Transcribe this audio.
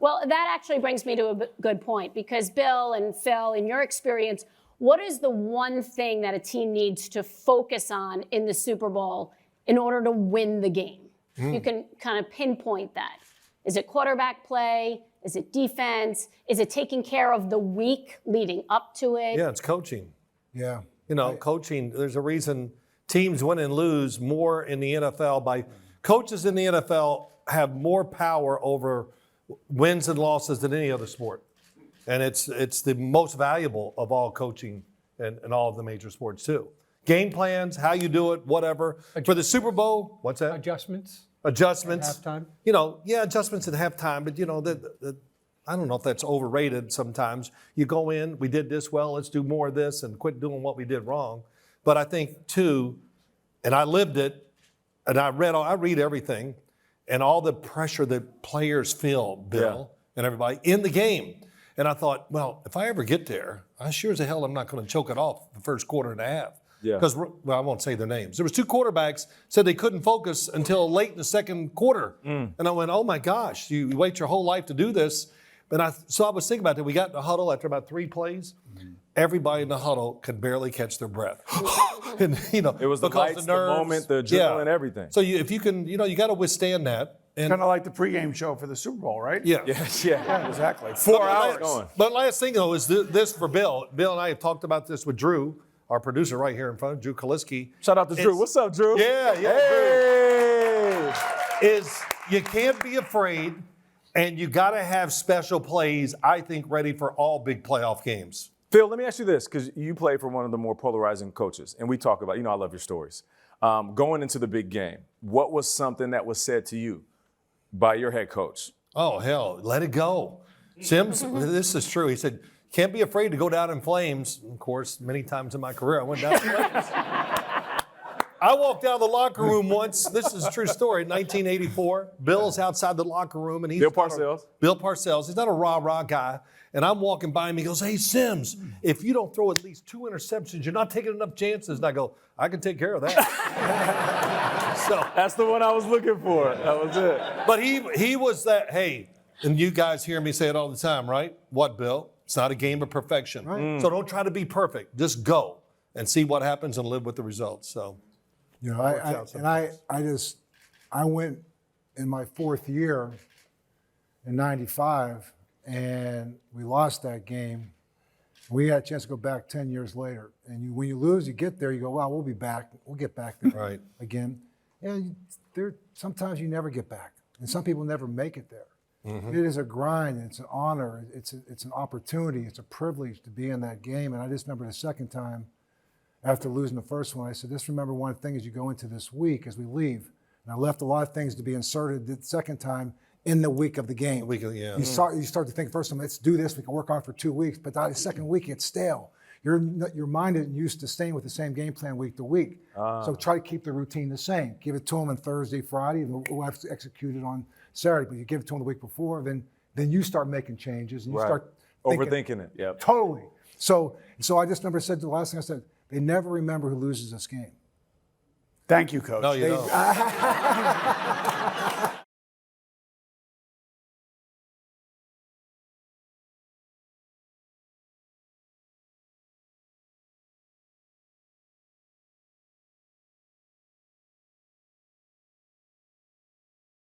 Well, that actually brings me to a good point, because Bill and Phil, in your experience, what is the one thing that a team needs to focus on in the Super Bowl in order to win the game? You can kind of pinpoint that. Is it quarterback play? Is it defense? Is it taking care of the week leading up to it? Yeah, it's coaching. Yeah. Coaching, there's a reason teams win and lose more in the NFL by coaches in the NFL have more power over wins and losses than any other sport. And it's the most valuable of all coaching and all of the major sports too. Game plans, how you do it, whatever. For the Super Bowl, what's that? Adjustments. At halftime. Adjustments at halftime, but I don't know if that's overrated sometimes. You go in, we did this well, let's do more of this and quit doing what we did wrong. But I think too, and I lived it, and I read everything, and all the pressure that players feel, Bill, and everybody in the game. And I thought, well, if I ever get there, I sure as hell I'm not going to choke it off the first quarter and a half. Yeah. Because, I won't say their names. There was two quarterbacks said they couldn't focus until late in the second quarter. And I went, oh my gosh, you wait your whole life to do this. So I was thinking about that. We got in the huddle after about 3 plays. Everybody in the huddle could barely catch their breath. And, it was the lights, the moment, the adrenaline, everything. So if you can, you got to withstand that. Kind of like the pregame show for the Super Bowl, right? Yeah. Yeah, exactly. 4 hours. But last thing, though, is this for Bill. Bill and I have talked about this with Drew, our producer right here in front, Drew Kaliski. Shout out to Drew. What's up, Drew? Yeah. Hey! Drew. Is you can't be afraid, and you got to have special plays, I think, ready for all big playoff games. Phil, let me ask you this, because you play for one of the more polarizing coaches, and we talk about, I love your stories. Going into the big game, what was something that was said to you by your head coach? Oh, hell, let it go. Sims, this is true. He said, can't be afraid to go down in flames. Of course, many times in my career, I went down in flames. I walked out of the locker room once. This is a true story. 1984. Bill's outside the locker room, and he's Bill Parcells. Bill Parcells. He's not a rah-rah guy. And I'm walking by him. He goes, "Hey, Sims, if you don't throw at least 2 interceptions, you're not taking enough chances." And I go, "I can take care of that." So that's the one I was looking for. That was it. But he was that. Hey, and you guys hear me say it all the time, right? What, Bill? It's not a game of perfection. Right. So don't try to be perfect. Just go and see what happens and live with the results. So. I went in my 4th year in '95, and we lost that game. We had a chance to go back 10 years later. And when you lose, you get there, you go, well, we'll be back. We'll get back there again. And sometimes you never get back. And some people never make it there. Mm-hmm. It is a grind. It's an honor. It's an opportunity. It's a privilege to be in that game. And I just remember the second time, after losing the first one, I said, just remember one thing as you go into this week, as we leave. And I left a lot of things to be inserted the second time in the week of the game. You start to think, first time, let's do this. We can work on it for 2 weeks. But the second week, it's stale. Your mind isn't used to staying with the same game plan week to week. So try to keep the routine the same. Give it to them on Thursday, Friday, and we'll have to execute it on Saturday. But you give it to them the week before, then you start making changes. And you start overthinking it. Yep. Totally. So I just remember said the last thing I said, they never remember who loses this game. Thank you, Coach. No, you don't.